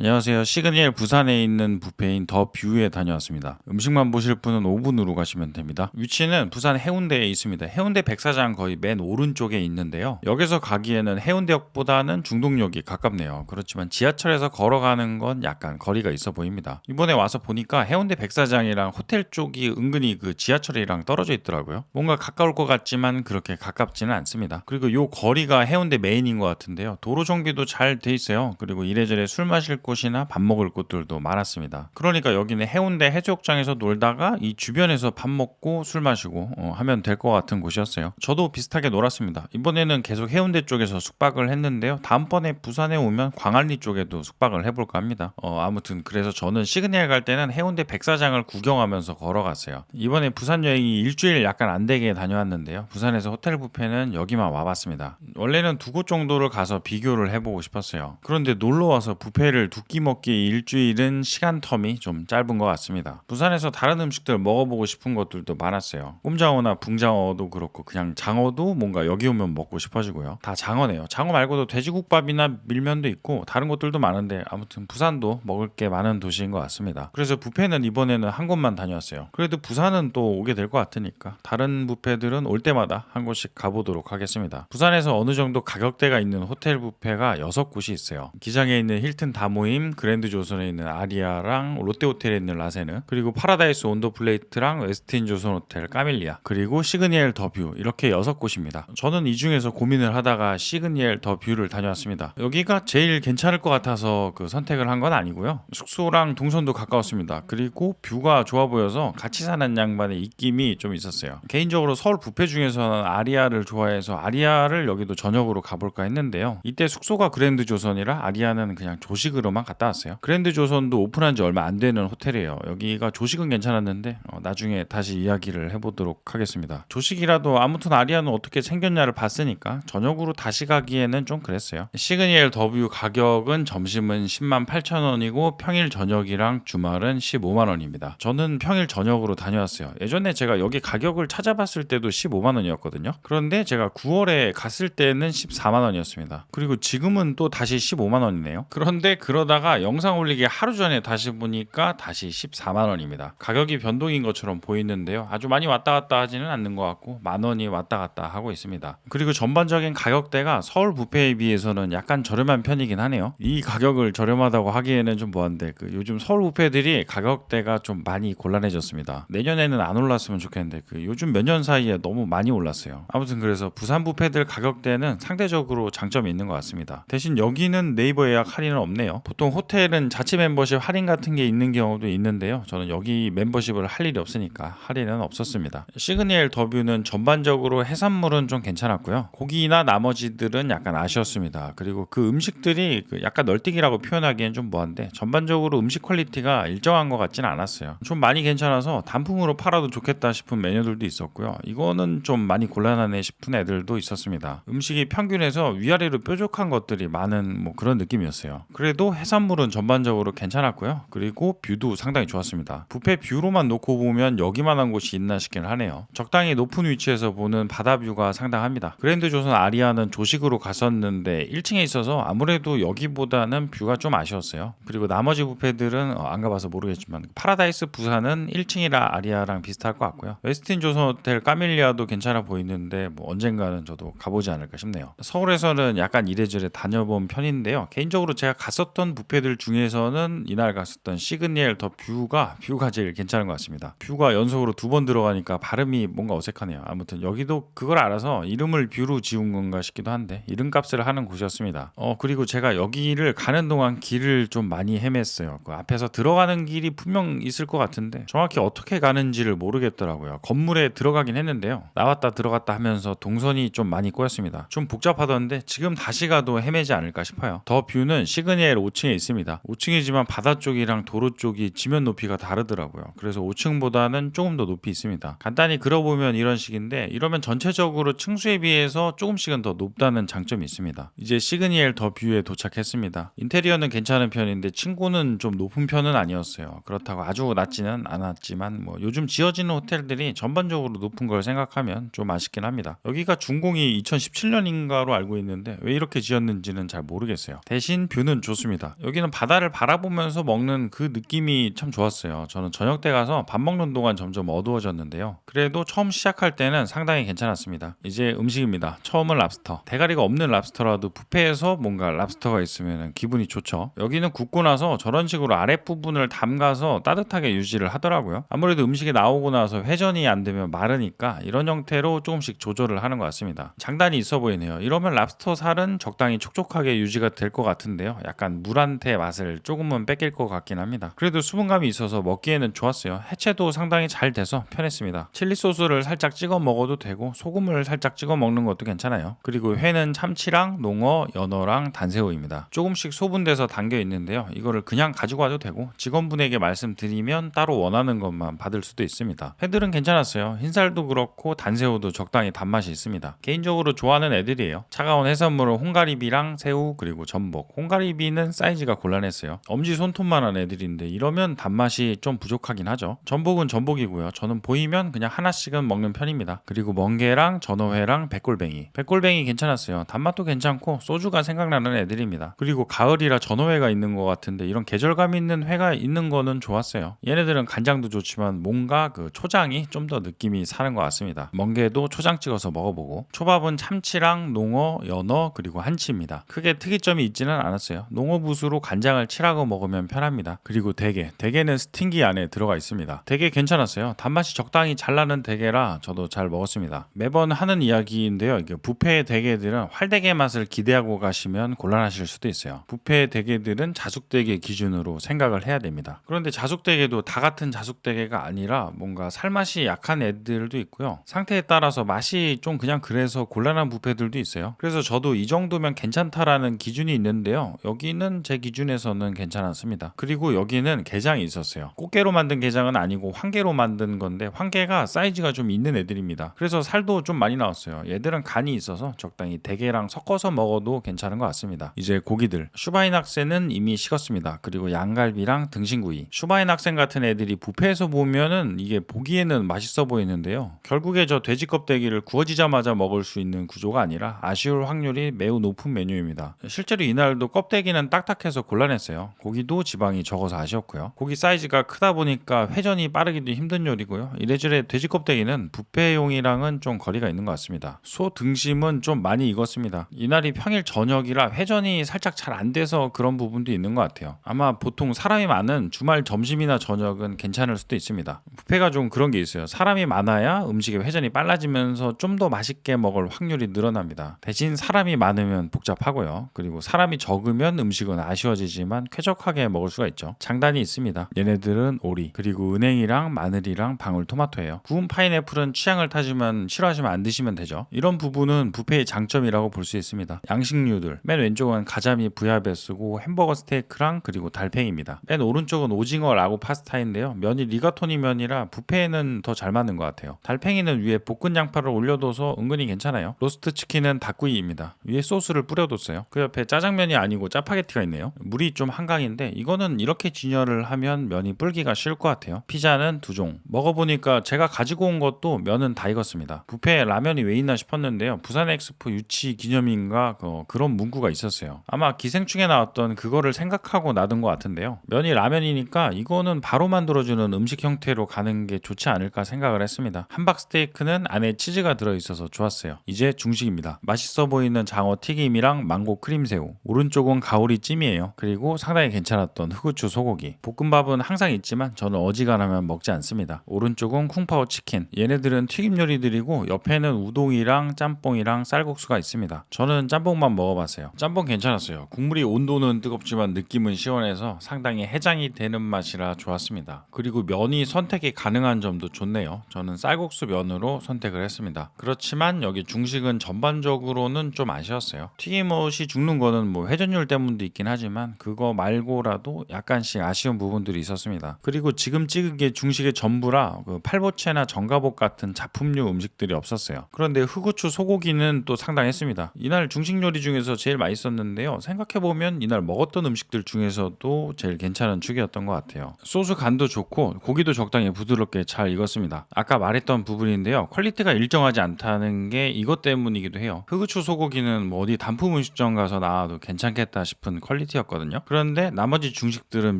안녕하세요. 시그니엘 부산에 있는 뷔페인 더 뷰에 다녀왔습니다. 음식만 보실 분은 5분으로 가시면 됩니다. 위치는 부산 해운대에 있습니다. 해운대 백사장 거의 맨 오른쪽에 있는데요. 역에서 가기에는 해운대역보다는 중동역이 가깝네요. 그렇지만 지하철에서 걸어가는 건 약간 거리가 있어 보입니다. 이번에 와서 보니까 해운대 백사장이랑 호텔 쪽이 은근히 그 지하철이랑 떨어져 있더라고요. 뭔가 가까울 것 같지만 그렇게 가깝지는 않습니다. 그리고 요 거리가 해운대 메인인 것 같은데요. 도로 정비도 잘 돼 있어요. 그리고 이래저래 술 마실 곳이나 밥 먹을 곳들도 많았습니다. 그러니까 여기는 해운대 해수욕장에서 놀다가 이 주변에서 밥 먹고 술 마시고 하면 될 것 같은 곳이었어요. 저도 비슷하게 놀았습니다. 이번에는 계속 해운대 쪽에서 숙박을 했는데요. 다음번에 부산에 오면 광안리 쪽에도 숙박을 해볼까 합니다. 아무튼 그래서 저는 시그니엘 갈 때는 해운대 백사장을 구경하면서 걸어갔어요. 이번에 부산 여행이 일주일 약간 안 되게 다녀왔는데요. 부산에서 호텔 뷔페는 여기만 와봤습니다. 원래는 두 곳 정도를 가서 비교를 해보고 싶었어요. 그런데 놀러와서 뷔페를 두 끼 먹기 일주일은 시간 텀이 좀 짧은 것 같습니다. 부산에서 다른 음식들 먹어보고 싶은 것들도 많았어요. 꼼장어나 붕장어도 그렇고 그냥 장어도 뭔가 여기 오면 먹고 싶어지고요. 다 장어네요. 장어 말고도 돼지국밥이나 밀면도 있고 다른 것들도 많은데 아무튼 부산도 먹을 게 많은 도시인 것 같습니다. 그래서 뷔페는 이번에는 한 곳만 다녀왔어요. 그래도 부산은 또 오게 될 것 같으니까 다른 뷔페들은 올 때마다 한 곳씩 가보도록 하겠습니다. 부산에서 어느 정도 가격대가 있는 호텔 뷔페가 6곳이 있어요. 기장에 있는 힐튼 다모임, 그랜드 조선에 있는 아리아랑 롯데호텔에 있는 라세느, 그리고 파라다이스 온도플레이트랑 웨스틴 조선 호텔 까밀리아, 그리고 시그니엘 더뷰, 이렇게 6곳입니다. 저는 이 중에서 고민을 하다가 시그니엘 더뷰를 다녀왔습니다. 여기가 제일 괜찮을 것 같아서 그 선택을 한 건 아니고요. 숙소랑 동선도 가까웠습니다. 그리고 뷰가 좋아 보여서 같이 사는 양반의 입김이 좀 있었어요. 개인적으로 서울 뷔페 중에서는 아리아를 좋아해서 아리아를 여기도 저녁으로 가볼까 했는데요. 이때 숙소가 그랜드 조선이라 아리아는 그냥 조식으로만 갔다 왔어요. 그랜드 조선도 오픈한 지 얼마 안 되는 호텔이에요. 여기가 조식은 괜찮았는데 나중에 다시 이야기를 해보도록 하겠습니다. 조식이라도 아무튼 아리아는 어떻게 생겼냐를 봤으니까 저녁으로 다시 가기에는 좀 그랬어요. 시그니엘 더뷰 가격은 점심은 108,000원이고 평일 저녁이랑 주말은 15만원입니다. 저는 평일 저녁으로 다녀왔어요. 예전에 제가 여기 가격을 찾아봤을 때도 15만원이었거든요. 그런데 제가 9월에 갔을 때는 14만원이었습니다. 그리고 지금은 또 다시 15만원이네요. 그런데 그러다가 영상 올리기 하루 전에 다시 보니까 다시 14만원입니다. 가격이 변동인 것처럼 보이는데요. 아주 많이 왔다 갔다 하지는 않는 것 같고 만원이 왔다 갔다 하고 있습니다. 그리고 전반적인 가격대가 서울 뷔페에 비해서는 약간 저렴한 편이긴 하네요. 이 가격을 저렴하다고 하기에는 좀 뭐한데 요즘 서울 뷔페들이 가격대가 좀 많이 곤란해졌습니다. 내년에는 안 올랐으면 좋겠는데 요즘 몇 년 사이에 너무 많이 올랐어요. 아무튼 그래서 부산 뷔페들 가격대는 상대적으로 장점이 있는 것 같습니다. 대신 여기는 네이버 예약 할인은 없네요. 보통 호텔은 자체 멤버십 할인 같은 게 있는 경우도 있는데요. 저는 여기 멤버십을 할 일이 없으니까 할인은 없었습니다. 시그니엘 더뷰는 전반적으로 해산물은 좀 괜찮았고요. 고기나 나머지들은 약간 아쉬웠습니다. 그리고 그 음식들이 약간 널뛰기라고 표현하기엔 좀 뭐한데 전반적으로 음식 퀄리티가 일정한 것 같지는 않았어요. 좀 많이 괜찮아서 단품으로 팔아도 좋겠다 싶은 메뉴들도 있었고요. 이거는 좀 많이 곤란하네 싶은 애들도 있었습니다. 음식이 평균에서 위아래로 뾰족한 것들이 많은 그런 느낌이었어요. 그래도 해산물은 전반적으로 괜찮았고요. 그리고 뷰도 상당히 좋았습니다. 뷔페 뷰로만 놓고 보면 여기만한 곳이 있나 싶긴 하네요. 적당히 높은 위치에서 보는 바다 뷰가 상당합니다. 그랜드 조선 아리아는 조식으로 갔었는데 1층에 있어서 아무래도 여기보다는 뷰가 좀 아쉬웠어요. 그리고 나머지 뷔페들은 안 가봐서 모르겠지만 파라다이스 부산은 1층이라 아리아랑 비슷할 것 같고요. 웨스틴 조선 호텔 까밀리아도 괜찮아 보이는데 언젠가는 저도 가보지 않을까 싶네요. 서울에서는 약간 이래저래 다녀본 편인데요. 개인적으로 제가 갔었던 뷔페들 중에서는 이날 갔었던 시그니엘 더 뷰가 제일 괜찮은 것 같습니다. 뷰가 연속으로 2번 들어가니까 발음이 뭔가 어색하네요. 아무튼 여기도 그걸 알아서 이름을 뷰로 지운 건가 싶기도 한데 이름값을 하는 곳이었습니다. 그리고 제가 여기를 가는 동안 길을 좀 많이 헤맸어요. 그 앞에서 들어가는 길이 분명 있을 것 같은데 정확히 어떻게 가는지를 모르겠더라고요. 건물에 들어가긴 했는데요. 나왔다 들어갔다 하면서 동선이 좀 많이 꼬였습니다. 좀 복잡하던데 지금 다시 가도 헤매지 않을까 싶어요. 더 뷰는 시그니엘 5층에 있습니다. 5층이지만 바다 쪽이랑 도로 쪽이 지면 높이가 다르더라고요. 그래서 5층보다는 조금 더 높이 있습니다. 간단히 그려보면 이런 식인데 이러면 전체적으로 층수에 비해서 조금씩은 더 높다는 장점이 있습니다. 이제 시그니엘 더 뷰에 도착했습니다. 인테리어는 괜찮은 편인데 층고는 좀 높은 편은 아니었어요. 그렇다고 아주 낮지는 않았지만 요즘 지어지는 호텔들이 전반적으로 높은 걸 생각하면 좀 아쉽긴 합니다. 여기가 준공이 2017년인가로 알고 있는데 왜 이렇게 지었는지는 잘 모르겠어요. 대신 뷰는 좋습니다. 좋습니다. 여기는 바다를 바라보면서 먹는 그 느낌이 참 좋았어요. 저는 저녁 때 가서 밥 먹는 동안 점점 어두워졌는데요. 그래도 처음 시작할 때는 상당히 괜찮았습니다. 이제 음식입니다. 처음은 랍스터. 대가리가 없는 랍스터라도 뷔페에서 뭔가 랍스터가 있으면 기분이 좋죠. 여기는 굽고 나서 저런 식으로 아랫부분을 담가서 따뜻하게 유지를 하더라고요. 아무래도 음식이 나오고 나서 회전이 안 되면 마르니까 이런 형태로 조금씩 조절을 하는 것 같습니다. 장단이 있어 보이네요. 이러면 랍스터 살은 적당히 촉촉하게 유지가 될 것 같은데요. 약간 물한테 맛을 조금은 뺏길 것 같긴 합니다. 그래도 수분감이 있어서 먹기에는 좋았어요. 해체도 상당히 잘 돼서 편했습니다. 칠리 소스를 살짝 찍어 먹어도 되고 소금을 살짝 찍어 먹는 것도 괜찮아요. 그리고 회는 참치랑 농어, 연어랑 단새우입니다. 조금씩 소분돼서 담겨 있는데요. 이거를 그냥 가지고 와도 되고 직원분에게 말씀드리면 따로 원하는 것만 받을 수도 있습니다. 회들은 괜찮았어요. 흰살도 그렇고 단새우도 적당히 단맛이 있습니다. 개인적으로 좋아하는 애들이에요. 차가운 해산물은 홍가리비랑 새우 그리고 전복. 홍가리비는 사이즈가 곤란했어요. 엄지 손톱만한 애들인데 이러면 단맛이 좀 부족하긴 하죠. 전복은 전복이고요. 저는 보이면 그냥 하나씩은 먹는 편입니다. 그리고 멍게랑 전어회랑 백골뱅이. 백골뱅이 괜찮았어요. 단맛도 괜찮고 소주가 생각나는 애들입니다. 그리고 가을이라 전어회가 있는 것 같은데 이런 계절감 있는 회가 있는 거는 좋았어요. 얘네들은 간장도 좋지만 뭔가 그 초장이 좀 더 느낌이 사는 것 같습니다. 멍게도 초장 찍어서 먹어보고 초밥은 참치랑 농어, 연어 그리고 한치입니다. 크게 특이점이 있지는 않았어요. 농어붓으로 간장을 칠하고 먹으면 편합니다. 그리고 대게는 스팅기 안에 들어가 있습니다. 대게 괜찮았어요. 단맛이 적당히 잘 나는 대게라 저도 잘 먹었습니다. 매번 하는 이야기인데요. 이게 뷔페의 대게들은 활대게 맛을 기대하고 가시면 곤란하실 수도 있어요. 뷔페의 대게들은 자숙대게 기준으로 생각을 해야 됩니다. 그런데 자숙대게도 다 같은 자숙대게가 아니라 뭔가 살맛이 약한 애들도 있고요. 상태에 따라서 맛이 좀 그냥 그래서 곤란한 뷔페들도 있어요. 그래서 저도 이 정도면 괜찮다라는 기준이 있는데요. 여기는 제 기준에서는 괜찮았습니다. 그리고 여기는 게장이 있었어요. 꽃게로 만든 게장은 아니고 황게로 만든 건데 황게가 사이즈가 좀 있는 애들입니다. 그래서 살도 좀 많이 나왔어요. 얘들은 간이 있어서 적당히 대게랑 섞어서 먹어도 괜찮은 것 같습니다. 이제 고기들. 슈바인학센은 이미 식었습니다. 그리고 양갈비랑 등심구이. 슈바인학센 같은 애들이 뷔페에서 보면은 이게 보기에는 맛있어 보이는데요. 결국에 저 돼지 껍데기를 구워지자마자 먹을 수 있는 구조가 아니라 아쉬울 확률이 매우 높은 메뉴입니다. 실제로 이날도 껍데기는 딱딱해서 곤란했어요. 고기도 지방이 적어서 아쉬웠고요. 고기 사이즈가 크다 보니까 회전이 빠르기도 힘든 요리고요. 이래저래 돼지 껍데기는 뷔페용이랑은 좀 거리가 있는 것 같습니다. 소 등심은 좀 많이 익었습니다. 이날이 평일 저녁이라 회전이 살짝 잘 안 돼서 그런 부분도 있는 것 같아요. 아마 보통 사람이 많은 주말 점심이나 저녁은 괜찮을 수도 있습니다. 뷔페가 좀 그런 게 있어요. 사람이 많아야 음식의 회전이 빨라지면서 좀 더 맛있게 먹을 확률이 늘어납니다. 대신 사람이 많으면 복잡하고요. 그리고 사람이 적으면 음식은 아쉬워지지만 쾌적하게 먹을 수가 있죠. 장단이 있습니다. 얘네들은 오리, 그리고 은행이랑 마늘이랑 방울토마토예요. 구운 파인애플은 취향을 타지만 싫어하시면 안 드시면 되죠. 이런 부분은 뷔페의 장점이라고 볼 수 있습니다. 양식류들, 맨 왼쪽은 가자미 부야베스고 햄버거 스테이크랑 그리고 달팽이입니다. 맨 오른쪽은 오징어 라구 파스타인데요. 면이 리가토니 면이라 뷔페에는 더 잘 맞는 것 같아요. 달팽이는 위에 볶은 양파를 올려둬서 은근히 괜찮아요. 로스트 치킨은 닭구이입니다. 위에 소스를 뿌려뒀어요. 그 옆에 짜장면이 아니고 짜파게티가 있네요. 물이 좀 한강인데 이거는 이렇게 진열을 하면 면이 불기가 쉬울 것 같아요. 피자는 2종. 먹어보니까 제가 가지고 온 것도 면은 다 익었습니다. 뷔페에 라면이 왜 있나 싶었는데요. 부산 엑스포 유치 기념인가 그런 문구가 있었어요. 아마 기생충에 나왔던 그거를 생각하고 놔둔 것 같은데요. 면이 라면이니까 이거는 바로 만들어주는 음식 형태로 가는 게 좋지 않을까 생각을 했습니다. 함박 스테이크는 안에 치즈가 들어있어서 좋았어요. 이제 중식입니다. 맛있어 보이는 장어 튀김이랑 망고 크림새우. 오른쪽은 가오리 찜이에요. 그리고 상당히 괜찮았던 흑우추 소고기. 볶음밥은 항상 있지만 저는 어지간하면 먹지 않습니다. 오른쪽은 쿵파오 치킨. 얘네들은 튀김 요리들이고 옆에는 우동이랑 짬뽕이랑 쌀국수가 있습니다. 저는 짬뽕만 먹어봤어요. 짬뽕 괜찮았어요. 국물이 온도는 뜨겁지만 느낌은 시원해서 상당히 해장이 되는 맛이라 좋았습니다. 그리고 면이 선택이 가능한 점도 좋네요. 저는 쌀국수 면으로 선택을 했습니다. 그렇지만 여기 중식은 전반적으로는 좀 아쉬웠어요. 튀김옷이 죽는 거는 뭐 회전율 때문도 있긴 하지만 그거 말고라도 약간씩 아쉬운 부분들이 있었습니다. 그리고 지금 찍은 게 중식의 전부라 그 팔보채나 전가복 같은 작품류 음식들이 없었어요. 그런데 흑우추 소고기는 또 상당했습니다. 이날 중식 요리 중에서 제일 맛있었는데요. 생각해보면 이날 먹었던 음식들 중에서도 제일 괜찮은 축이었던 것 같아요. 소스 간도 좋고 고기도 적당히 부드럽게 잘 익었습니다. 아까 말했던 부분인데요. 퀄리티가 일정하지 않다는 게 이것 때문이기도 해요. 흑우추 소고기는 뭐 어디 단품 음식점 가서 나와도 괜찮겠다 싶은 퀄리티였거든요. 그런데 나머지 중식들은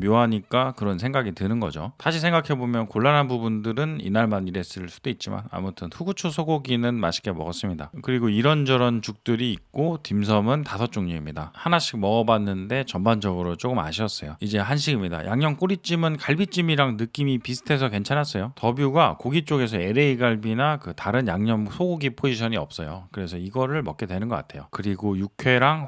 묘하니까 그런 생각이 드는 거죠. 다시 생각해보면 곤란한 부분들은 이날만 이랬을 수도 있지만 아무튼 후구추 소고기는 맛있게 먹었습니다. 그리고 이런저런 죽들이 있고 딤섬은 5종류입니다. 하나씩 먹어봤는데 전반적으로 조금 아쉬웠어요. 이제 한식입니다. 양념 꼬리찜은 갈비찜이랑 느낌이 비슷해서 괜찮았어요. 더뷰가 고기 쪽에서 LA 갈비나 그 다른 양념 소고기 포지션이 없어요. 그래서 이거를 먹게 되는 것 같아요. 그리고 육회랑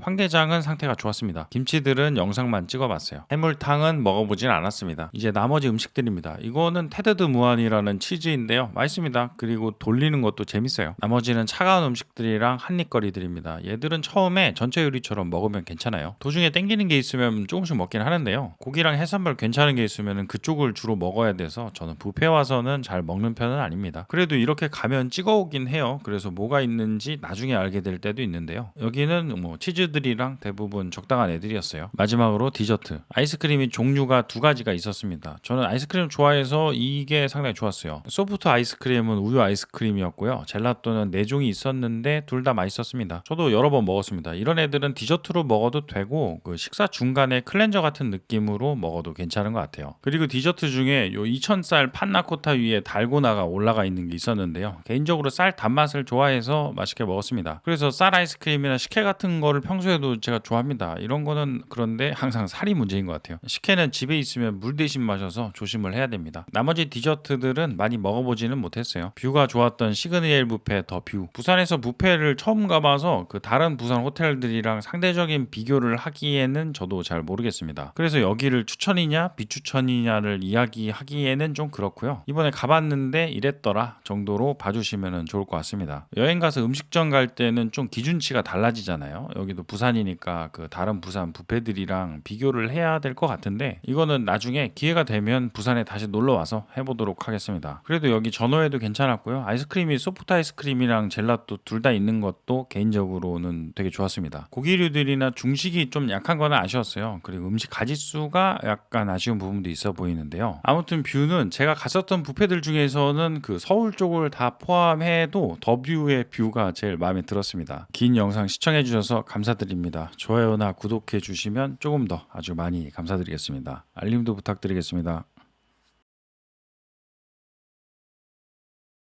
황게장은 상태가 좋았습니다. 김치들은 영상만 찍어봤어요. 해물탕은 먹어보진 않았습니다. 이제 나머지 음식들입니다. 이거는 테드드 무한이라는 치즈인데요. 맛있습니다. 그리고 돌리는 것도 재밌어요. 나머지는 차가운 음식들이랑 한입거리들입니다. 얘들은 처음에 전체 요리처럼 먹으면 괜찮아요. 도중에 땡기는 게 있으면 조금씩 먹긴 하는데요. 고기랑 해산물 괜찮은 게 있으면 그쪽을 주로 먹어야 돼서 저는 뷔페 와서는 잘 먹는 편은 아닙니다. 그래도 이렇게 가면 찍어오긴 해요. 그래서 뭐가 있는지 나중에 알게 될 때도 있는데요. 여기는 뭐 치즈들이랑 대부분 적당한 애들이었어요. 마지막으로 디저트. 아이스크림이 종류가 2가지가 있었습니다. 저는 아이스크림 좋아해서 이게 상당히 좋았어요. 소프트 아이스크림은 우유 아이스크림이었고요. 젤라또는 4종이 있었는데 둘 다 맛있었습니다. 저도 여러 번 먹었습니다. 이런 애들은 디저트로 먹어도 되고 그 식사 중간에 클렌저 같은 느낌으로 먹어도 괜찮은 것 같아요. 그리고 디저트 중에 요 2000쌀 판나코타 위에 달고나가 올라가 있는 게 있었는데요. 개인적으로 쌀 단맛을 좋아해서 맛있게 먹었습니다. 그래서 쌀 아이스크림이나 식혜 같은 거를 평소에도 제가 좋아합니다. 이런 거는 그런데 항상 살이 문제인 것 같아요. 식혜는 집에 있으면 물 대신 마셔서 조심을 해야 됩니다. 나머지 디저트들은 많이 먹어보지는 못했어요. 뷰가 좋았던 시그니엘 뷔페 더 뷰. 부산에서 뷔페를 처음 가봐서 그 다른 부산 호텔들이랑 상대적인 비교를 하기에는 저도 잘 모르겠습니다. 그래서 여기를 추천이냐 비추천이냐를 이야기하기에는 좀 그렇고요. 이번에 가봤는데 이랬더라 정도로 봐주시면 좋을 것 같습니다. 여행 가서 음식점 갈 때는 좀 기준치가 달라지잖아요. 여기도 부산이니까 그 다른 부산 뷔페들이랑 비교를 해야 될 것 같은데 이거는 나중에 기회가 되면 부산에 다시 놀러 와서 해보도록 하겠습니다. 그래도 여기 전어회도 괜찮았고요. 아이스크림이 소프트 아이스크림이랑 젤라또 둘 다 있는 것도 개인적으로는 되게 좋았습니다. 고기류들이나 중식이 좀 약한 거는 아쉬웠어요. 그리고 음식 가짓수가 약간 아쉬운 부분도 있어 보이는데요. 아무튼 뷰는 제가 갔었던 뷔페들 중에서는 그 서울 쪽을 다 포함해도 더뷰의 뷰가 제일 마음에 들었습니다. 긴 영상 시청해 주셔서 감사드립니다. 좋아요나 구독해 주시면 조금 더 아주 많이 감사드리겠습니다. 알림도 부탁드리겠습니다.